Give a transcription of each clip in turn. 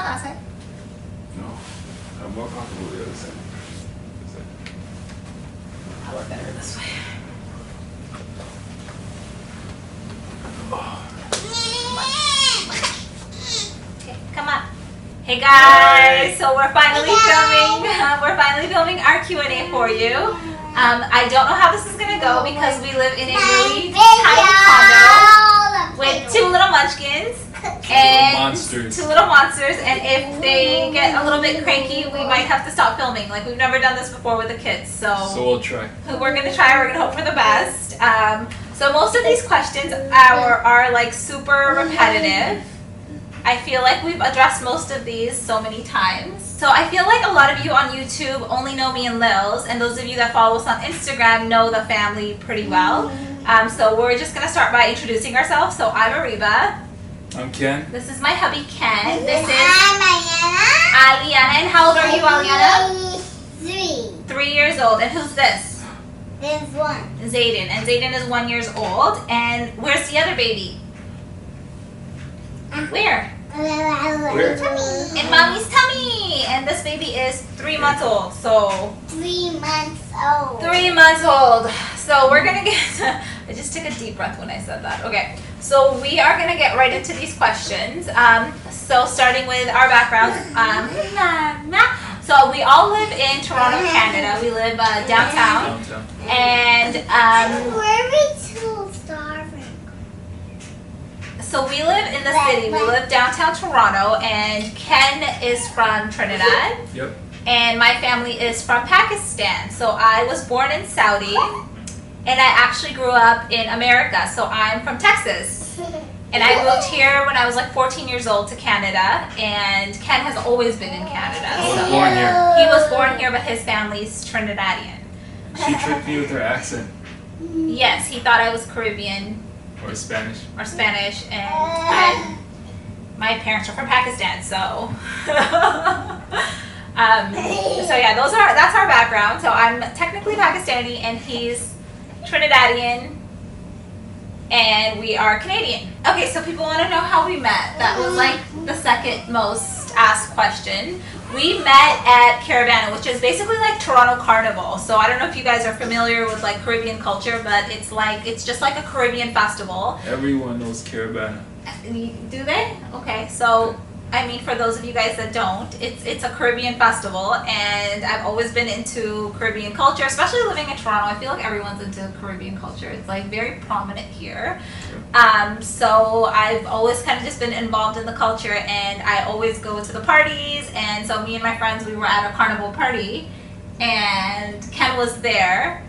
that side? No. I'm more comfortable the other side. I look better this way. Okay, come on. Hey guys, so we're finally filming our Q&A for you. I don't know how this is gonna go because we live in a really tiny condo with two little munchkins and two little monsters, and if they get a little bit cranky, we might have to stop filming. Like, we've never done this before with the kids, so we'll try. We're gonna try. We're gonna hope for the best. So most of these questions are like super repetitive. I feel like we've addressed most of these so many times. So I feel like a lot of you on YouTube only know me and Lils, and those of you that follow us on Instagram know the family pretty well. So we're just gonna start by introducing ourselves. So I'm Ariba. I'm Ken. This is my hubby Ken. This is Aliana. And how old are you, Aliana? 3. 3 years old. And who's this? This one. Zayden. And Zayden is 1 year old. And where's the other baby? Where? In mommy's tummy. And this baby is 3 months old. So 3 months old. 3 months old. So we're gonna get. I just took a deep breath when I said that. Okay. So we are gonna get right into these questions. So starting with our backgrounds. So we all live in Toronto, Canada. We live downtown. And where are we too starving? so we live in the city. We live downtown Toronto, and Ken is from Trinidad. Yep. And my family is from Pakistan. So I was born in Saudi, and I actually grew up in America. So I'm from Texas. And I moved here when I was like 14 years old to Canada, and Ken has always been in Canada. I was So born here. he was born here, but his family's Trinidadian. She tricked me with her accent. Yes, he thought I was Caribbean Or Spanish. and my parents are from Pakistan, so so yeah, that's our background. So I'm technically Pakistani, and he's Trinidadian, and we are Canadian. Okay, so people want to know how we met. That was like the second most asked question. We met at Caravana, which is basically like Toronto Carnival. So I don't know if you guys are familiar with like Caribbean culture, but it's just like a Caribbean festival. Everyone knows Caravana. Do they? Okay, so I mean, for those of you guys that don't, it's a Caribbean festival, and I've always been into Caribbean culture, especially living in Toronto. I feel like everyone's into Caribbean culture. It's like very prominent here. So I've always kind of just been involved in the culture, and I always go to the parties. And so me and my friends, we were at a carnival party, and Ken was there,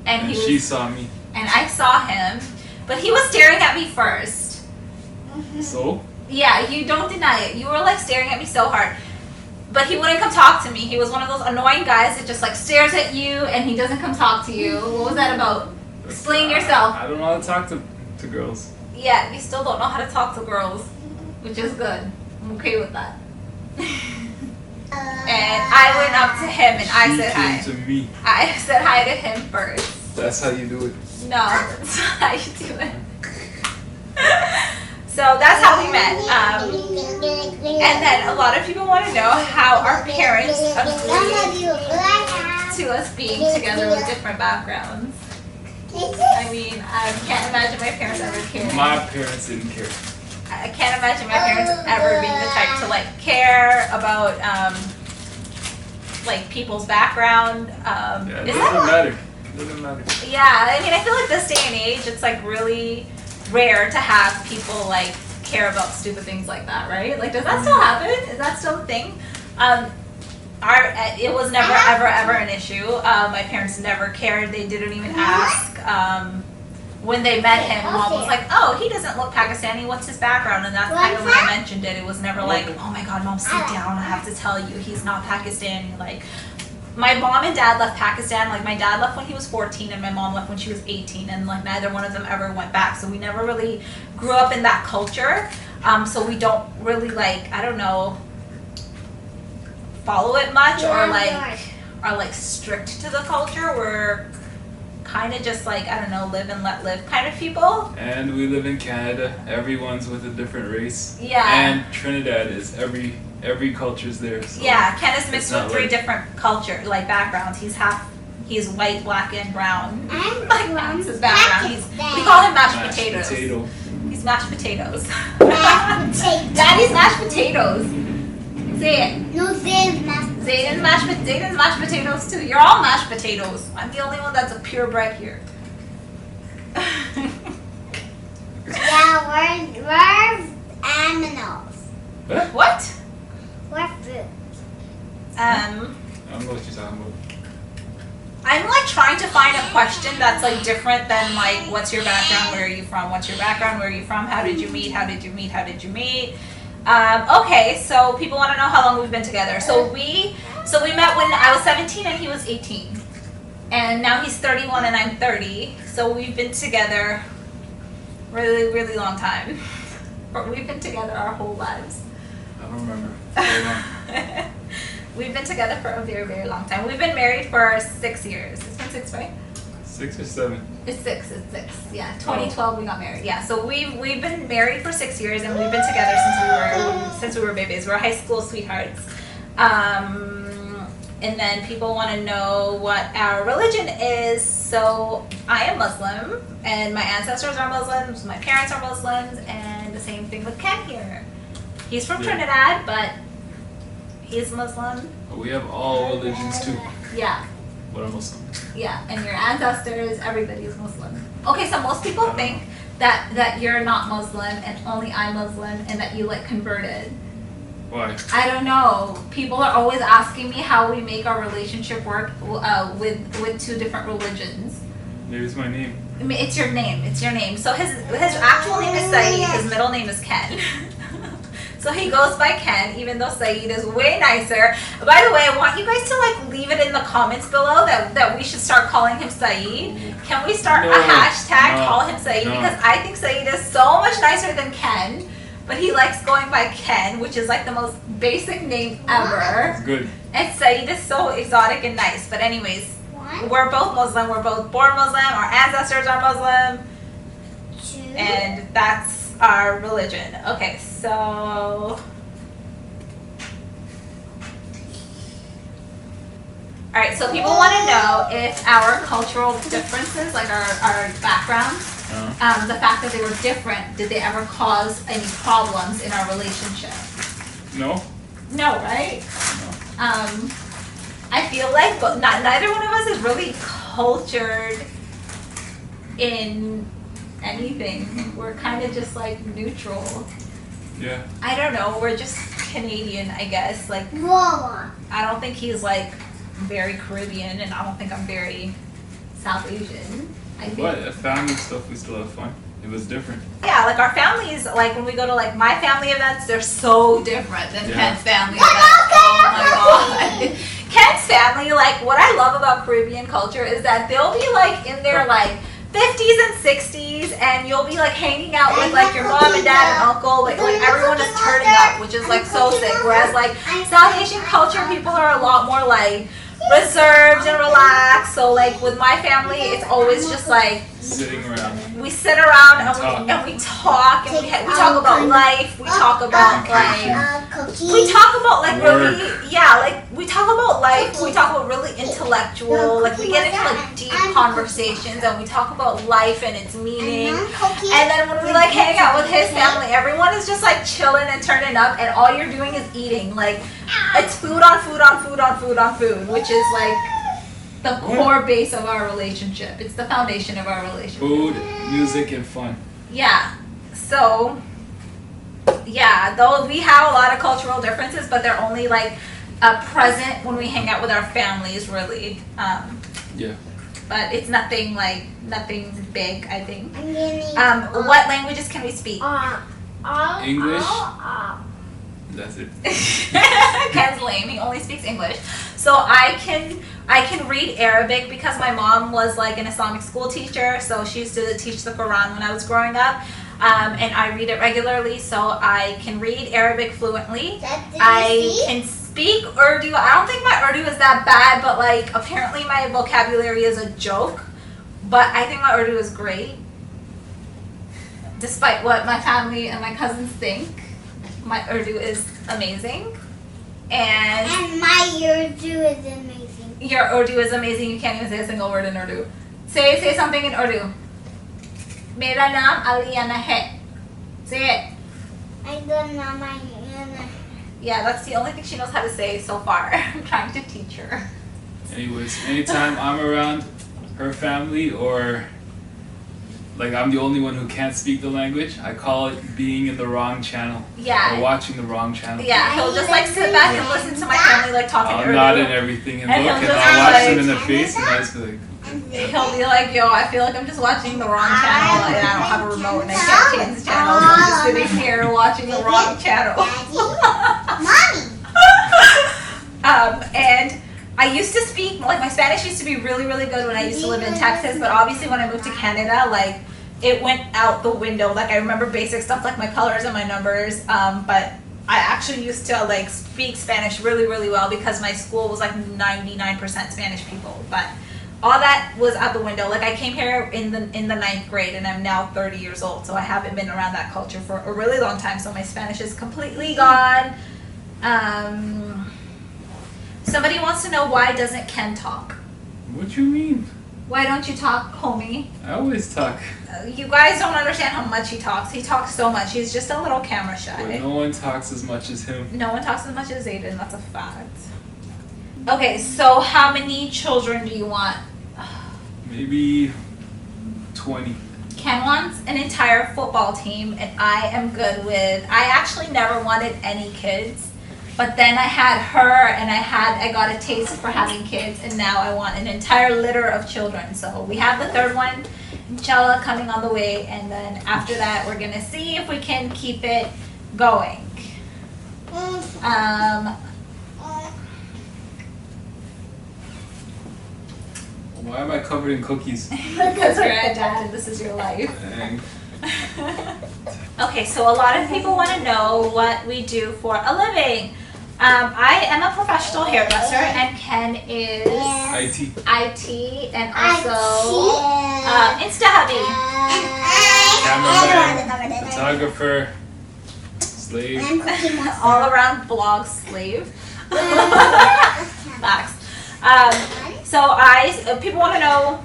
and she saw me. and I saw him, but he was staring at me first. So? Yeah, you don't deny it. You were like staring at me so hard. But he wouldn't come talk to me. He was one of those annoying guys that just like stares at you and he doesn't come talk to you. What was that about? Explain yourself. I don't know how to talk to girls. Yeah, you still don't know how to talk to girls, which is good. I'm okay with that. And I went up to him and I said hi. She came to me. I said hi to him first. That's how you do it. No, that's not how you do it. So that's how we met. And then a lot of people want to know how our parents agreed to us being together with different backgrounds. I mean, I can't imagine my parents ever cared. My parents didn't care. I can't imagine my parents ever being the type to like care about like people's background. It doesn't matter. It doesn't matter. Yeah, I mean, I feel like this day and age, it's like really rare to have people like care about stupid things like that, right? Like, does that still happen? Is that still a thing? It was never ever an issue. My parents never cared. They didn't even ask. When they met him, Mom was like, "Oh, he doesn't look Pakistani. What's his background?" And that's kind of when I mentioned it. It was never like, "Oh my God, Mom, sit down. I have to tell you, he's not Pakistani." Like, my mom and dad left Pakistan. Like, my dad left when he was 14 and my mom left when she was 18, and like neither one of them ever went back. So we never really grew up in that culture. So we don't really like, I don't know, follow it much or are like strict to the culture. We're kind of just like, I don't know, live and let live kind of people. And we live in Canada. Everyone's with a different race. Yeah. And Trinidad is every culture's there. So Yeah, Ken is it's mixed not with three like- different backgrounds. He's white, black, and brown. I'm Like from that's his background. Pakistan. We call him mashed Mashed potatoes. potato. He's mashed potatoes. Mashed potato. Daddy's mashed potatoes. Say it. No, Zayn's mashed Zayden's mashed potatoes too. You're all mashed potatoes. I'm the only one that's a purebred here. Yeah, we're animals. What? We're fruit. I don't know what you're talking about. I'm like trying to find a question that's like different than like what's your background, where are you from, what's your background, where are you from, how did you meet, how did you meet, how did you meet. Okay, so people want to know how long we've been together. So we met when I was 17 and he was 18. And now he's 31 and I'm 30. So we've been together really, really long time. We've been together our whole lives. I don't remember. Hold on. We've been together for a very, very long time. We've been married for 6 years. It's been 6, right? 6 or 7? It's six. Yeah, 2012 we got married. Yeah, so we've been married for 6 years and we've been together since we were babies. We're high school sweethearts. And then people want to know what our religion is. So I am Muslim, and my ancestors are Muslims. My parents are Muslims, and the same thing with Ken here. He's from Trinidad, but he's Muslim. We have all religions too. Yeah. But I'm Muslim. Yeah, and your ancestors, everybody is Muslim. Okay, so most people think that you're not Muslim and only I'm Muslim and that you like converted. Why? I don't know. People are always asking me how we make our relationship work with two different religions. Maybe it's my name. I mean, it's your name. It's your name. So his actual name is Saeed. His middle name is Ken. So he goes by Ken, even though Saeed is way nicer. By the way, I want you guys to like leave it in the comments below that we should start calling him Saeed. Can we start a hashtag call him Saeed? Because I think Saeed is so much nicer than Ken, but he likes going by Ken, which is like the most basic name ever. It's good. And Saeed is so exotic and nice. But anyways, we're both Muslim. We're both born Muslim. Our ancestors are Muslim. And that's our religion. Okay, so alright, so people want to know if our cultural differences, like our backgrounds, the fact that they were different, did they ever cause any problems in our relationship? No? No, right? No. I feel like neither one of us is really cultured in anything. We're kind of just like neutral. Yeah. I don't know. We're just Canadian, I guess. Like, Mama. I don't think he's like very Caribbean, and I don't think I'm very South Asian. I think. But family stuff, we still have fun. It was different. Yeah, like our families, like when we go to like my family events, they're so different than Ken's family events. Oh my god. Ken's family, like what I love about Caribbean culture is that they'll be like in their like 50s and 60s, and you'll be like hanging out with like your mom and dad and uncle, like everyone is turning up, which is like so sick. Whereas like South Asian culture, people are a lot more like reserved and relaxed. So like with my family, it's always just like sitting around. we sit around and we talk and we talk about life. We talk about like we talk about like really like we talk about life. We talk about really intellectual, like we get into like deep conversations and we talk about life and its meaning. And then when we like hang out with his family, everyone is just like chilling and turning up, and all you're doing is eating. Like it's food on food on food on food on food, which is like the core base of our relationship. It's the foundation of our relationship. Food, music, and fun. Yeah. So, yeah, though we have a lot of cultural differences, but they're only like present when we hang out with our families, really. Yeah. But it's nothing big, I think. What languages can we speak? English. That's it. Ken's lame. He only speaks English. So I can read Arabic because my mom was like an Islamic school teacher, so she used to teach the Quran when I was growing up, and I read it regularly, so I can read Arabic fluently. I can speak Urdu. I don't think my Urdu is that bad, but like apparently my vocabulary is a joke, but I think my Urdu is great, despite what my family and my cousins think. My Urdu is amazing. And my Urdu is amazing. Your Urdu is amazing. You can't even say a single word in Urdu. Say something in Urdu. Mera naam Aliana hai. Say it. I don't know my Yeah, that's the only thing she knows how to say so far. I'm trying to teach her. Anyways, anytime I'm around her family or like I'm the only one who can't speak the language, I call it being in the wrong channel. Yeah. Or watching the wrong channel. Yeah, he'll just like sit back and listen to my family like talking to I'll her. nod and everything and And look he'll and just I'll be watch like- them in the face and I'll just be like, He'll be like, yo, I feel like I'm just watching the wrong channel and I don't have a remote and I can't change the channel. So I'm just sitting here watching the wrong channel. Mommy. And I used to speak, like my Spanish used to be really, really good when I used to live in Texas, but obviously when I moved to Canada, like it went out the window. Like I remember basic stuff like my colors and my numbers, but I actually used to like speak Spanish really, really well because my school was like 99% Spanish people, but all that was out the window. Like I came here in the 9th grade and I'm now 30 years old, so I haven't been around that culture for a really long time, so my Spanish is completely gone. Somebody wants to know, why doesn't Ken talk? what you mean? Why don't you talk, homie? I always talk. You guys don't understand how much he talks. He talks so much. He's just a little camera But shy. no one talks as much as him. No one talks as much as Aiden. That's a fact. Okay, so how many children do you want? Maybe 20. Ken wants an entire football team, and I am good with. I actually never wanted any kids, but then I had her, and I got a taste for having kids, and now I want an entire litter of children. So we have the third one, inshallah, coming on the way, and then after that, we're gonna see if we can keep it going. Why am I covered in cookies? Because you're a dad and this is your life. Dang. Okay, so a lot of people want to know what we do for a living. I am a professional hairdresser, and Ken is IT and also Insta hubby. Cameraman, photographer, slave. All around blog slave. Facts. So people want to know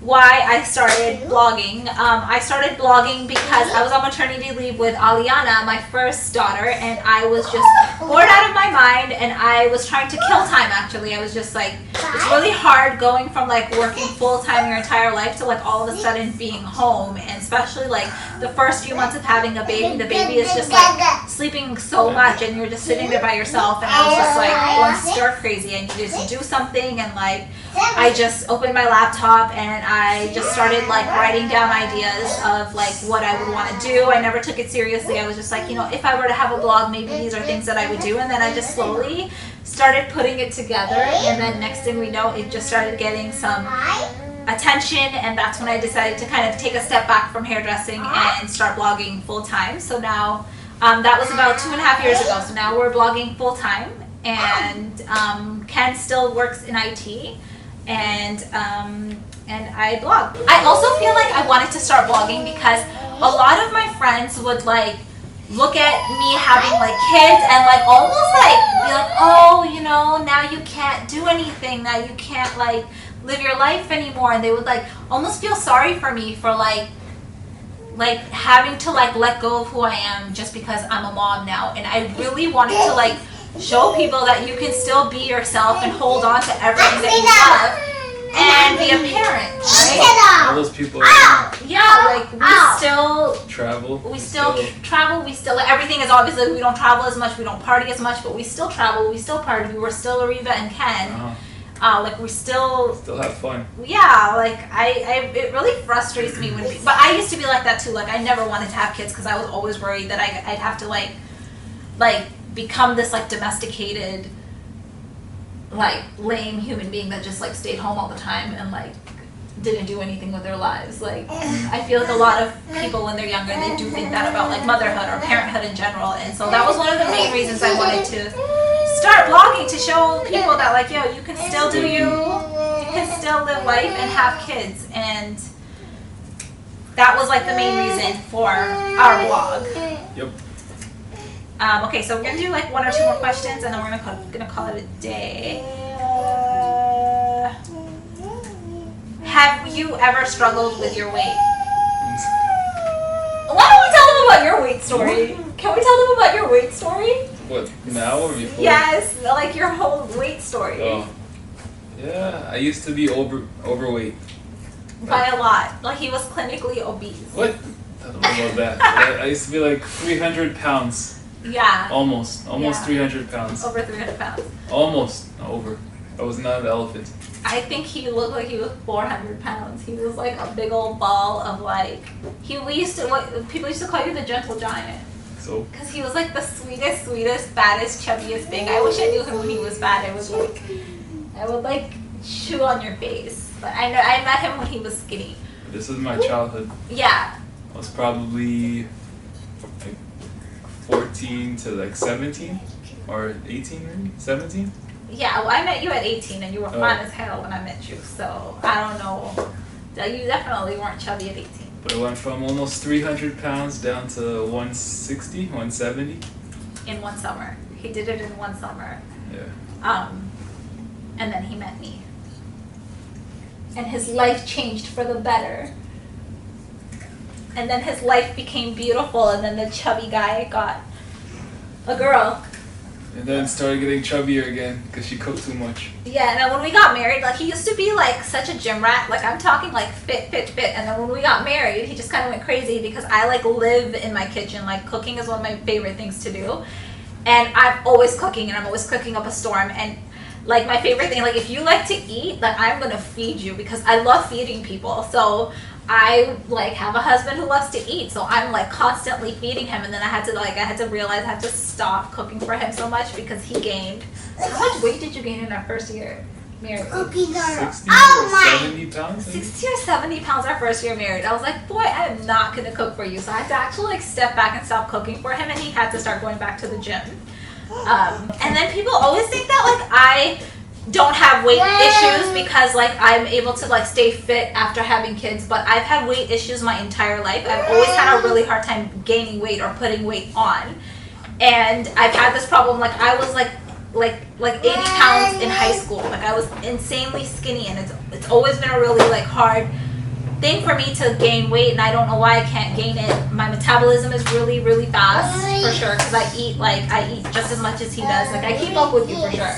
why I started blogging. I started blogging because I was on maternity leave with Aliana, my first daughter, and I was just bored out of my mind, and I was trying to kill time actually. I was just like, it's really hard going from like working full time your entire life to like all of a sudden being home, and especially like the first few months of having a baby. The baby is just like sleeping so much and you're just sitting there by yourself, and I was just like going stir crazy. I needed to do something, and like I just opened my laptop and I just started like writing down ideas of like what I would want to do. I never took it seriously. I was just like, you know, if I were to have a blog, maybe these are things that I would do. And then I just slowly started putting it together, and then next thing we know, it just started getting some attention, and that's when I decided to kind of take a step back from hairdressing and start blogging full time. So now that was about 2.5 years ago. So now we're blogging full time, and Ken still works in IT, and I blog. I also feel like I wanted to start blogging because a lot of my friends would like look at me having like kids and like almost like be like, oh, you know, now you can't do anything, now you can't like live your life anymore, and they would like almost feel sorry for me for like having to like let go of who I am just because I'm a mom now. And I really wanted to like show people that you can still be yourself and hold on to everything that you love and be a parent, right? All those people are Yeah, like we still travel. We still travel. We still, everything is obviously, we don't travel as much, we don't party as much, but we still travel, we still party. We were still ARIBA and Ken. Like we still have fun. Yeah, like it really frustrates me when people, but I used to be like that too. Like I never wanted to have kids because I was always worried that I'd have to like become this like domesticated, like lame human being that just like stayed home all the time and like didn't do anything with their lives. Like I feel like a lot of people when they're younger, they do think that about like motherhood or parenthood in general, and so that was one of the main reasons I wanted to start blogging, to show people that like, yo, you can still do you can still live life and have kids. And that was like the main reason for our blog. Yep. Okay, so we're gonna do like 1 or 2 more questions, and then we're gonna call it a day. Have you ever struggled with your weight? Why don't we tell them about your weight story? Can we tell them about your weight story? What, now or before? Yes, like your whole weight story. Oh. Yeah, I used to be overweight. By a lot. Like he was clinically obese. What? I don't know about that. I used to be like 300 pounds. Yeah. Almost Yeah. 300 pounds. Over 300 pounds. Almost over. I was not an elephant. I think he looked like he was 400 pounds. He was like a big old ball of like, people used to call you the gentle giant. So? Because he was like the sweetest, fattest, chubbiest thing. I wish I knew him when he was fat. I would like chew on your face. But I met him when he was skinny. This is my childhood. Yeah. I was probably like 14 to like 17 or 18 maybe? 17? Yeah, well, I met you at 18 and you were fun as hell when I met you. So I don't know. You definitely weren't chubby at 18. But I went from almost 300 pounds down to 160, 170. In one summer. He did it in one summer. Yeah. And then he met me. And his life changed for the better. And then his life became beautiful, and then the chubby guy got a girl. And then started getting chubbier again because she cooked too much. Yeah, and then when we got married, like he used to be like such a gym rat. Like I'm talking like fit. And then when we got married, he just kind of went crazy because I like live in my kitchen. Like cooking is one of my favorite things to do. And I'm always cooking, and I'm always cooking up a storm. And like my favorite thing, like if you like to eat, like I'm gonna feed you because I love feeding people. So I like have a husband who loves to eat, so I'm like constantly feeding him. And then I had to realize I had to stop cooking for him so much because he gained. How much weight did you gain in our first year married? 60 or 70 pounds? 60 or 70 pounds our first year married. I was like, boy, I am not gonna cook for you. So I had to actually like step back and stop cooking for him, and he had to start going back to the gym. And then people always think that like I don't have weight issues because like I'm able to like stay fit after having kids, but I've had weight issues my entire life. I've always had a really hard time gaining weight or putting weight on, and I've had this problem. Like I was like 80 pounds in high school. Like I was insanely skinny, and it's always been a really like hard thing for me to gain weight, and I don't know why I can't gain it. My metabolism is really fast for sure because I eat just as much as he does. Like I keep up with you for sure.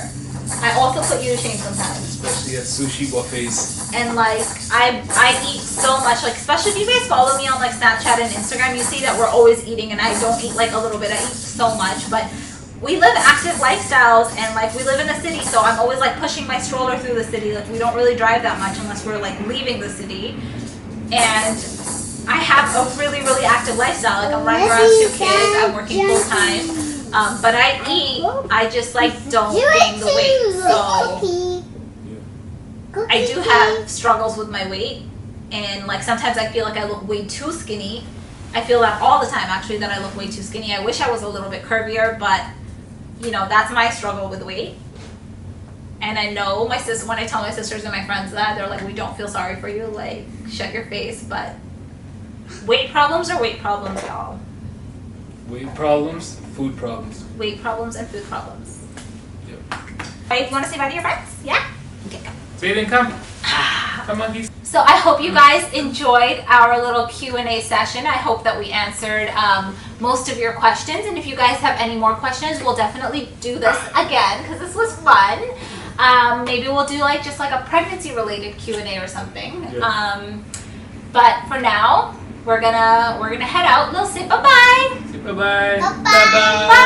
I also put you to shame sometimes. Especially at sushi buffets. And like I eat so much, like especially if you guys follow me on like Snapchat and Instagram, you see that we're always eating, and I don't eat like a little bit, I eat so much. But we live active lifestyles, and like we live in the city, so I'm always like pushing my stroller through the city. Like we don't really drive that much unless we're like leaving the city. And I have a really active lifestyle. Like I'm running around 2 kids, I'm working full time. But I eat, I just like don't gain the weight. So I do have struggles with my weight, and like sometimes I feel like I look way too skinny. I feel that all the time actually, that I look way too skinny. I wish I was a little bit curvier, but you know, that's my struggle with weight. And I know my sister, when I tell my sisters and my friends that, they're like, we don't feel sorry for you, like shut your face. But weight problems are weight problems, y'all. Weight problems, food problems. Weight problems and food problems. Yep. Right, you want to say bye to your friends? Yeah? Okay, come. Baden, come. Come on, please. So I hope you guys enjoyed our little Q&A session. I hope that we answered most of your questions. And if you guys have any more questions, we'll definitely do this again because this was fun. Maybe we'll do like just like a pregnancy related Q&A or something. Yeah. But for now, we're gonna head out. We'll say bye-bye. Say bye-bye. Bye-bye. Bye-bye. Bye.